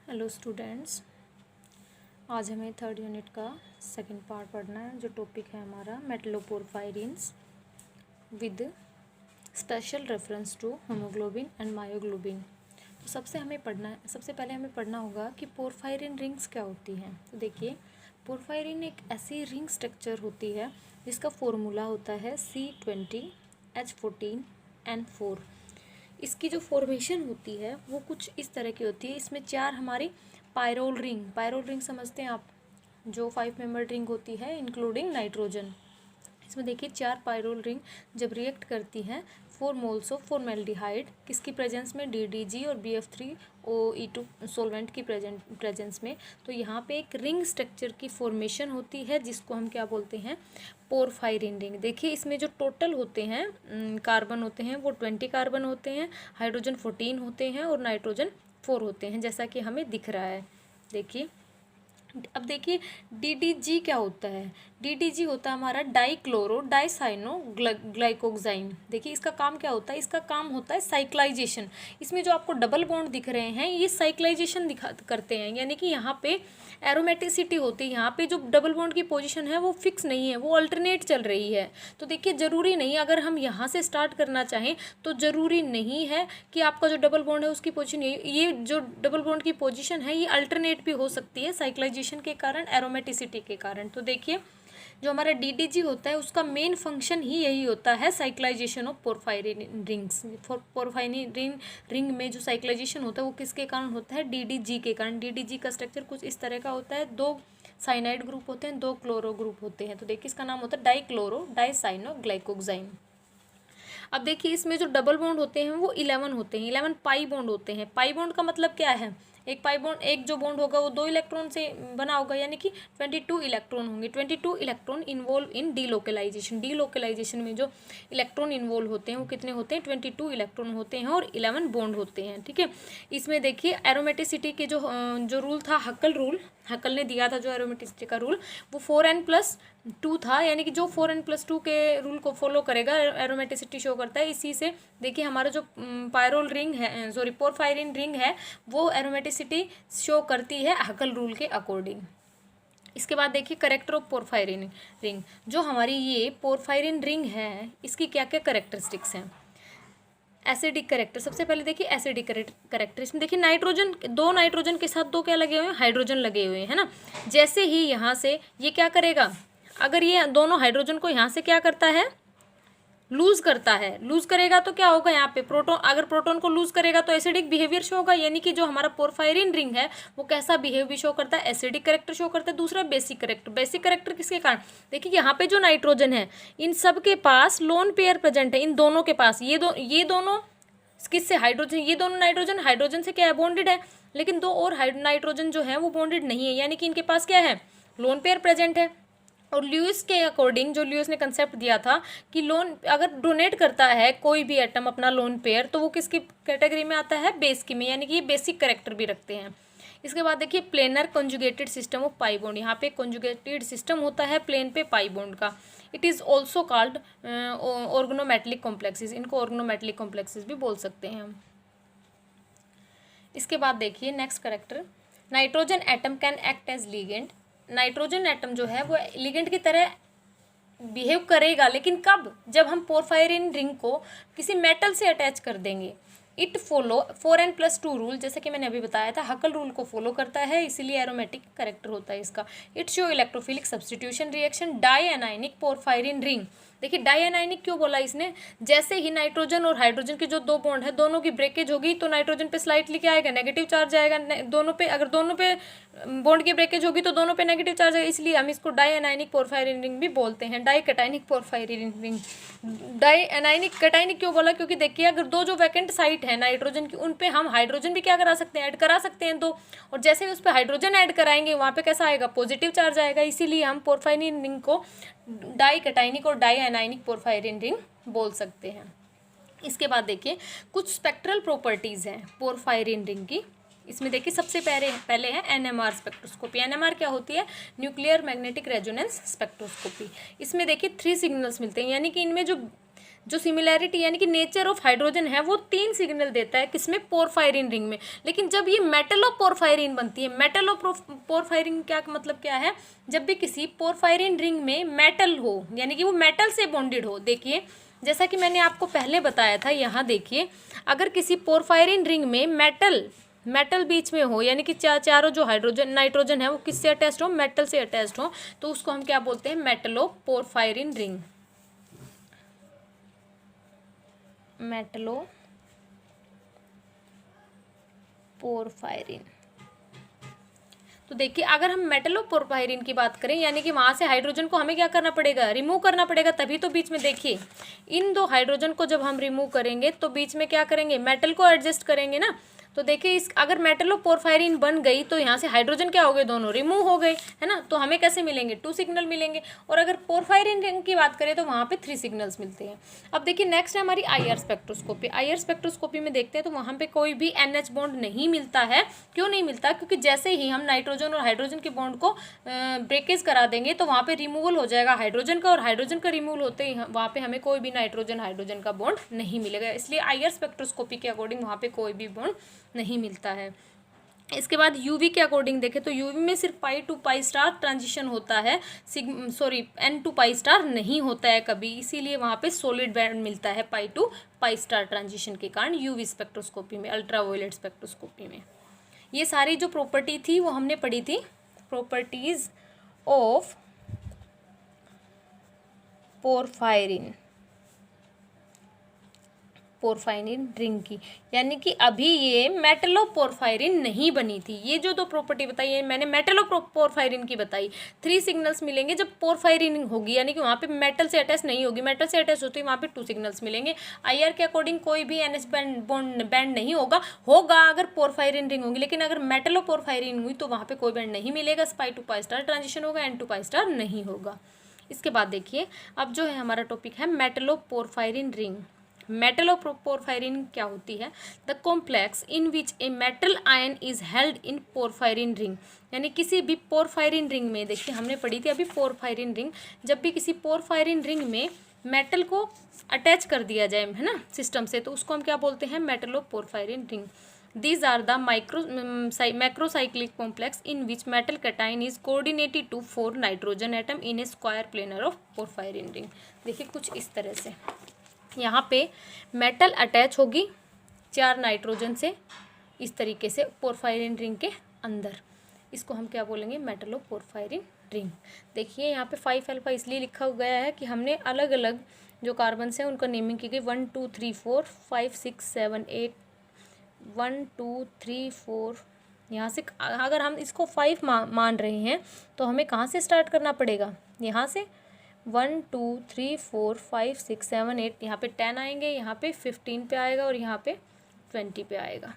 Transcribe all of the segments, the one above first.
Hello students, आज हमें third unit का सेकंड पार्ट पढ़ना है। जो टॉपिक है हमारा metalloporphyrins with special reference to haemoglobin and myoglobin. तो सबसे पहले हमें पढ़ना होगा कि पोरफायरिन रिंग्स क्या होती हैं। तो देखिए, पोरफायरिन एक ऐसी रिंग स्ट्रक्चर होती है जिसका फॉर्मूला होता है C20H14N4। इसकी जो फॉर्मेशन होती है वो कुछ इस तरह की होती है। इसमें चार हमारी पायरोल रिंग समझते हैं आप, जो 5 मेंबर रिंग होती है इंक्लूडिंग नाइट्रोजन। इसमें देखिए चार पायरोल रिंग जब रिएक्ट करती हैं 4 मोल्स ऑफ फॉर्मेल्डिहाइड किसकी प्रेजेंस में, DDG और BF3OE2 सोलवेंट की प्रेजेंस में, तो यहाँ पे एक रिंग स्ट्रक्चर की फॉर्मेशन होती है जिसको हम क्या बोलते हैं, पोरफायरिन रिंग। देखिए इसमें जो टोटल होते हैं कार्बन होते हैं वो 20 कार्बन होते हैं, हाइड्रोजन 14 होते हैं और नाइट्रोजन 4 होते हैं, जैसा कि हमें दिख रहा है। देखिए अब देखिए DDG क्या होता है। DDG होता है हमारा डाइक्लोरो डाइसाइनो ग्लाइकोक्साइन। देखिए इसका काम क्या होता है, इसका काम होता है साइक्लाइजेशन। इसमें जो आपको डबल बॉन्ड दिख रहे हैं ये साइक्लाइजेशन करते हैं, यानी कि यहाँ पे एरोमेटिसिटी होती है। यहाँ पे जो डबल बॉन्ड की पोजीशन है वो फिक्स नहीं है, वो अल्टरनेट चल रही है। तो देखिए ज़रूरी नहीं, अगर हम यहाँ से स्टार्ट करना चाहें तो ज़रूरी नहीं है कि आपका जो डबल बॉन्ड है उसकी पोजीशन ये जो डबल बॉन्ड की पोजीशन है ये अल्टरनेट भी हो सकती है साइक्लाइजेशन के कारण, एरोमेटिसिटी के कारण। तो देखिए जो हमारा DDG होता है उसका मेन फंक्शन ही यही होता है, cyclisation of porphyrin rings. Porphyrin ring में जो साइक्लाइजेशन होता है वो किसके कारण होता है, DDG के कारण। DDG का स्ट्रक्चर कुछ इस तरह का होता है, 2 साइनाइड ग्रुप होते हैं, 2 क्लोरो ग्रुप होते हैं। तो देखिए इसका नाम होता है डाइक्लोरो डाइसाइनो ग्लाइकोक्साइन। अब देखिए इसमें जो डबल बॉन्ड होते हैं वो 11 होते हैं, 11 पाई बॉन्ड होते हैं। पाई बॉन्ड का मतलब क्या है, एक पाई बॉन्ड, एक जो बॉन्ड होगा वो 2 इलेक्ट्रॉन से बना होगा, यानी कि 22 इलेक्ट्रॉन होंगे। 22 इलेक्ट्रॉन इन्वॉल्व इन डीलोकलाइजेशन में जो इलेक्ट्रॉन इन्वॉल्व होते हैं वो कितने होते हैं, 22 इलेक्ट्रॉन होते हैं और 11 बॉन्ड होते हैं। ठीक है, इसमें देखिए एरोमेटिसिटी के जो रूल था, हक्कल ने दिया था जो एरोमेटिसिटी का रूल, वो 4n+2 था, यानी कि जो 4n+2 के रूल को फॉलो करेगा एरोमेटिसिटी शो करता है। इसी से देखिए हमारा जो पोरफायरिन रिंग है वो एरोमेटिसिटी शो करती है हक्कल रूल के अकॉर्डिंग। इसके बाद देखिए करेक्टर ऑफ पोरफायरिन रिंग। जो हमारी ये पोरफायरिन रिंग है इसकी क्या क्या करेक्टरिस्टिक्स हैं। एसिडिक करेक्टर, सबसे पहले देखिए एसिडिक करेक्टर। इसमें देखिए दो नाइट्रोजन के साथ 2 क्या लगे हुए हैं, हाइड्रोजन लगे हुए हैं, है ना। जैसे ही यहाँ से ये क्या करेगा, अगर ये दोनों हाइड्रोजन को यहाँ से क्या करता है, लूज करता है, लूज करेगा तो क्या होगा, यहाँ पे प्रोटॉन, अगर प्रोटॉन को लूज करेगा तो एसिडिक बिहेवियर शो होगा, यानी कि जो हमारा पोरफायरिन रिंग है वो कैसा बिहेवियर शो करता है, एसिडिक करेक्टर शो करता है। दूसरा बेसिक करेक्टर किसके कारण, देखिए यहाँ पे जो नाइट्रोजन है इन सब के पास लोन पेयर प्रेजेंट है, इन दोनों के पास, ये दोनों किससे, हाइड्रोजन, ये दोनों नाइट्रोजन हाइड्रोजन से क्या है, बॉन्डेड है, लेकिन 2 और नाइट्रोजन जो है वो बॉन्डेड नहीं है, यानी कि इनके पास क्या है, लोन पेयर प्रेजेंट है। और ल्यूइस के अकॉर्डिंग, जो ल्यूइस ने कंसेप्ट दिया था कि लोन अगर डोनेट करता है कोई भी एटम अपना लोन पेयर तो वो किसकी कैटेगरी में आता है, बेस की में, यानी कि ये बेसिक करेक्टर भी रखते हैं। इसके बाद देखिए planar conjugated system of pi bond, यहाँ पे कॉन्जुगेटेड सिस्टम होता है प्लेन पे पाई बॉन्ड का। It is also called organometallic complexes, इनको ऑर्गेनोमेटलिक कॉम्प्लेक्सेस भी बोल सकते हैं हम। इसके बाद देखिए next character, nitrogen atom can act as ligand. Nitrogen atom जो है वो लिगेंड की तरह बिहेव करेगा, लेकिन कब, जब हम पोरफायरिन रिंग को किसी मेटल से अटैच कर देंगे। इट फॉलो 4n+2 रूल, जैसे कि मैंने अभी बताया था, हक्कल रूल को फॉलो करता है, इसीलिए एरोमेटिक करेक्टर होता है इसका। It show electrophilic substitution reaction dianionic porphyrin ring. देखिए डाई एनाइनिक क्यों बोला इसने, जैसे ही नाइट्रोजन और हाइड्रोजन के जो 2 बॉन्ड है दोनों की ब्रेकेज होगी तो नाइट्रोजन पे स्लाइटली क्या आएगा, नेगेटिव चार्ज आएगा दोनों पे। अगर दोनों पे बॉन्ड की ब्रेकेज होगी तो दोनों पे नेगेटिव चार्ज आएगा, इसलिए हम इसको डाई एनाइनिक पोरफायरिन रिंग भी बोलते हैं, dicationic porphyrin ring. Dianionic cationic क्यों बोला, क्योंकि देखिए अगर 2 जो वैकेंट साइट है नाइट्रोजन की उन पे हम हाइड्रोजन भी क्या करा सकते हैं, ऐड करा सकते हैं 2, और जैसे ही उस पर हाइड्रोजन ऐड कराएंगे वहाँ पे कैसा आएगा, पॉजिटिव चार्ज आएगा, इसीलिए हम पोरफायरिन रिंग को डाई कैटाइनिक और डाई एनाइनिक पोरफायरिन रिंग बोल सकते हैं। इसके बाद देखिए कुछ स्पेक्ट्रल प्रॉपर्टीज़ हैं पोरफायरिन रिंग की। इसमें देखिए सबसे पहले है NMR स्पेक्ट्रोस्कोपी। NMR क्या होती है, न्यूक्लियर मैग्नेटिक रेजोनेंस स्पेक्ट्रोस्कोपी। इसमें देखिए 3 सिग्नल्स मिलते हैं, यानी कि इनमें जो जो सिमिलैरिटी यानी कि नेचर ऑफ हाइड्रोजन है वो 3 सिग्नल देता है, किसमें, पोरफायरिन रिंग में। लेकिन जब ये मेटलो पोरफायरिन बनती है, मेटलो पोरफायरिन क्या मतलब क्या है, जब भी किसी पोरफायरिन रिंग में मेटल हो यानी कि वो मेटल से बॉन्डेड हो। देखिए जैसा कि मैंने आपको पहले बताया था, यहाँ देखिए अगर किसी पोरफायरिन रिंग में मेटल बीच में हो यानी कि चारों जो हाइड्रोजन नाइट्रोजन है वो किससे अटैच्ड हो, मेटल से अटैच्ड हो, तो उसको हम क्या बोलते हैं, Metlo porphyrin ring. Metlo porphyrin. तो देखिए अगर हम मेटलोपोरफायरिन की बात करें यानी कि वहाँ से हाइड्रोजन को हमें क्या करना पड़ेगा, रिमूव करना पड़ेगा, तभी तो बीच में देखिए इन 2 हाइड्रोजन को जब हम रिमूव करेंगे तो बीच में क्या करेंगे, मेटल को एडजस्ट करेंगे ना। तो देखिए इस अगर मेटलोपोरफायरिन बन गई तो यहाँ से हाइड्रोजन क्या हो गए, दोनों रिमूव हो गए, है ना। तो हमें कैसे मिलेंगे, 2 सिग्नल मिलेंगे। और अगर पोरफायरिन रिंग की बात करें तो वहाँ पे 3 सिग्नल्स मिलते हैं। अब देखिए नेक्स्ट है हमारी IR स्पेक्ट्रोस्कोपी। IR स्पेक्ट्रोस्कोपी में देखते हैं तो वहाँ पे कोई भी NH बॉन्ड नहीं मिलता है। क्यों नहीं मिलता, क्योंकि जैसे ही हम नाइट्रोजन और हाइड्रोजन के बॉन्ड को ब्रेकेज करा देंगे तो वहाँ पे रिमूवल हो जाएगा हाइड्रोजन का, और हाइड्रोजन का रिमूवल होते ही वहाँ पे हमें कोई भी नाइट्रोजन हाइड्रोजन का बॉन्ड नहीं मिलेगा। इसलिए IR स्पेक्ट्रोस्कोपी के अकॉर्डिंग वहाँ पे कोई भी बॉन्ड नहीं मिलता है। इसके बाद यूवी के अकॉर्डिंग देखें तो यूवी में सिर्फ पाई टू पाई स्टार ट्रांजिशन होता है, N टू पाई स्टार नहीं होता है कभी, इसीलिए वहाँ पे सॉलिड बैंड मिलता है पाई टू पाई स्टार ट्रांजिशन के कारण यूवी स्पेक्ट्रोस्कोपी में, अल्ट्रावायलेट स्पेक्ट्रोस्कोपी में। ये सारी जो प्रॉपर्टी थी वो हमने पढ़ी थी, प्रॉपर्टीज ऑफ पोरफायरिन रिंग की, यानी कि अभी ये मेटलोपोरफायरिन नहीं बनी थी। ये जो 2 प्रॉपर्टी बताई है मैंने मेटलोपोरफायरिन की बताई, 3 सिग्नल्स मिलेंगे जब पोरफायरिन होगी, यानी कि वहाँ पे मेटल से अटैच नहीं होगी, मेटल से अटैच होती है वहाँ पे 2 सिग्नल्स मिलेंगे। IR के अकॉर्डिंग कोई भी NH बैंड नहीं होगा अगर पोरफायरिन रिंग होगी, लेकिन अगर मेटलोपोरफायरिन हुई तो वहाँ पे कोई बैंड नहीं मिलेगा, पाई टू पाई स्टार ट्रांजिशन होगा, N टू पाई स्टार नहीं होगा। इसके बाद देखिए अब जो है हमारा टॉपिक है मेटलोपोरफायरिन रिंग। मेटलोपोरफायरिन क्या होती है, the complex in which a metal ion is held in porphyrin ring, यानी किसी भी पोरफायरिन रिंग में, देखिए हमने पढ़ी थी अभी पोरफायरिन रिंग, जब भी किसी पोरफायरिन रिंग में मेटल को अटैच कर दिया जाए, है ना, सिस्टम से, तो उसको हम क्या बोलते हैं, मेटलोपोरफायरिन ring. These are the macrocyclic complex in which metal cation is coordinated to 4 nitrogen atom in a square planar of porphyrin ring। देखिए कुछ इस तरह से यहाँ पे मेटल अटैच होगी 4 नाइट्रोजन से इस तरीके से पोरफायरिन रिंग के अंदर, इसको हम क्या बोलेंगे, मेटलोपोरफायरिन रिंग। देखिए यहाँ पे 5 अल्फा इसलिए लिखा गया है कि हमने अलग अलग जो कार्बन हैं उनका नेमिंग की गई, 1 2 3 4 5 6 7 8 1 2 3 4, यहाँ से अगर हम इसको 5 मान रहे हैं तो हमें कहाँ से स्टार्ट करना पड़ेगा, यहाँ से 1 2 3 4 5 6 7 8, यहाँ पे 10 आएंगे, यहाँ पे 15 पे आएगा और यहाँ पे 20 पे आएगा।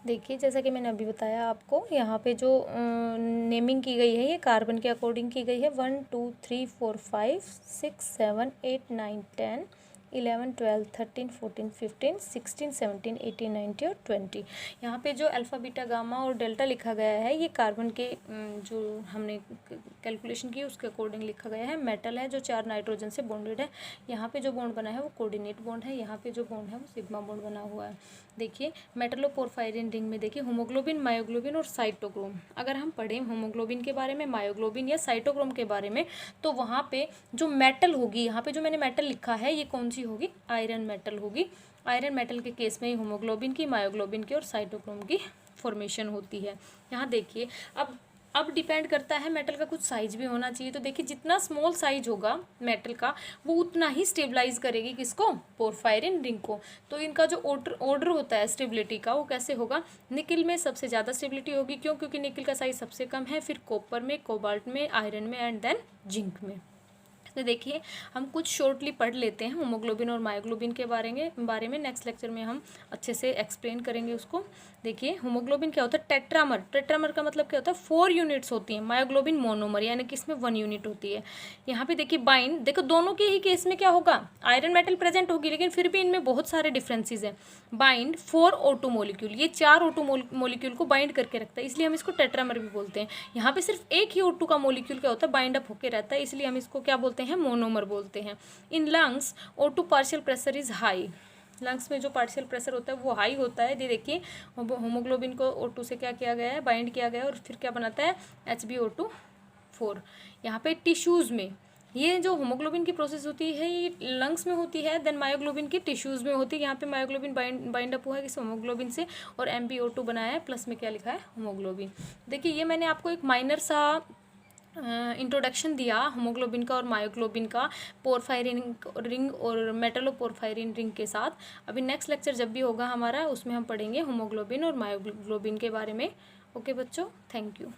देखिए जैसा कि मैंने अभी बताया आपको, यहाँ पे जो नेमिंग की गई है ये कार्बन के अकॉर्डिंग की गई है, 1 2 3 4 5 6 7 8 9 10 11 12 13 14 15 16 17 18 19 और 20। यहाँ पे जो अल्फ़ा बीटा गामा और डेल्टा लिखा गया है ये कार्बन के जो हमने कैलकुलेशन की उसके अकॉर्डिंग लिखा गया है। मेटल है जो 4 नाइट्रोजन से बॉन्डेड है, यहाँ पे जो बॉन्ड बना है वो कोऑर्डिनेट बॉन्ड है, यहाँ पे जो बॉन्ड है वो सिग्मा बॉन्ड बना हुआ है। देखिए मेटलोपोरफायरिन रिंग में देखिए होमोग्लोबिन, मायोग्लोबिन और साइटोक्रोम। अगर हम पढ़ें होमोग्लोबिन के बारे में, मायोग्लोबिन या साइटोक्रोम के बारे में, तो वहाँ पे जो मेटल होगी, यहाँ पे जो मैंने मेटल लिखा है ये कौन सी होगी, आयरन मेटल होगी। आयरन मेटल के केस में होमोग्लोबिन की, मायोग्लोबिन की और साइटोक्रोम की फॉर्मेशन होती है। यहाँ देखिए अब डिपेंड करता है मेटल का कुछ साइज भी होना चाहिए। तो देखिए जितना स्मॉल साइज होगा मेटल का वो उतना ही स्टेबलाइज करेगी किसको, पोरफायरिन रिंग को। तो इनका जो ऑर्डर होता है स्टेबिलिटी का वो कैसे होगा, निकिल में सबसे ज़्यादा स्टेबिलिटी होगी, क्यों, क्योंकि निकिल का साइज सबसे कम है, फिर कॉपर में, कोबाल्ट में, आयरन में एंड देन जिंक में। तो देखिए हम कुछ शॉर्टली पढ़ लेते हैं होमोग्लोबिन और मायोग्लोबिन के बारे में नेक्स्ट लेक्चर में हम अच्छे से एक्सप्लेन करेंगे उसको। देखिए होमोग्लोबिन क्या होता है, टेट्रामर का मतलब क्या होता है, 4 यूनिट्स होती हैं। मायोग्लोबिन मोनोमर यानी कि इसमें 1 यूनिट होती है। यहाँ पे देखिए बाइंड, देखो दोनों के ही केस में क्या होगा, आयरन मेटल प्रेजेंट होगी, लेकिन फिर भी इनमें बहुत सारे डिफरेंसेस हैं। बाइंड 4 O2 मोलिक्यूल, ये 4 O2 मोलिक्यूल को बाइंड करके रखता है, इसलिए हम इसको टेट्रामर भी बोलते हैं। यहाँ पे सिर्फ एक ही O2 का मोलिक्यूल क्या होता है, बाइंड अप होकर रहता है, इसलिए हम इसको क्या बोलते हैं, बोलते हैं, मोनोमर बोलते हैं। In lungs O2 partial pressure is high, lungs में जो पार्शियल प्रेशर होता है वो हाई होता है। ये देखिए होमोग्लोबिन को O2 से क्या किया गया है, बाइंड किया गया है और फिर क्या बनाता है, HbO2 यहाँ पे टिश्यूज़ में ये जो होमोग्लोबिन की प्रोसेस होती है ये लंग्स में होती है, देन मायोग्लोबिन की टिश्यूज़ में होती है। यहाँ पे मायोग्लोबिन बाइंड अप हुआ है किस होमोग्लोबिन से और MbO2 बनाया है, प्लस में क्या लिखा है, होमोग्लोबिन। देखिए ये मैंने आपको एक माइनर सा इंट्रोडक्शन दिया होमोग्लोबिन का और मायोग्लोबिन का, पोरफायरिन रिंग और मेटलोपोरफायरिन रिंग के साथ। अभी नेक्स्ट लेक्चर जब भी होगा हमारा उसमें हम पढ़ेंगे होमोग्लोबिन और मायोग्लोबिन के बारे में। ओके बच्चों, थैंक यू।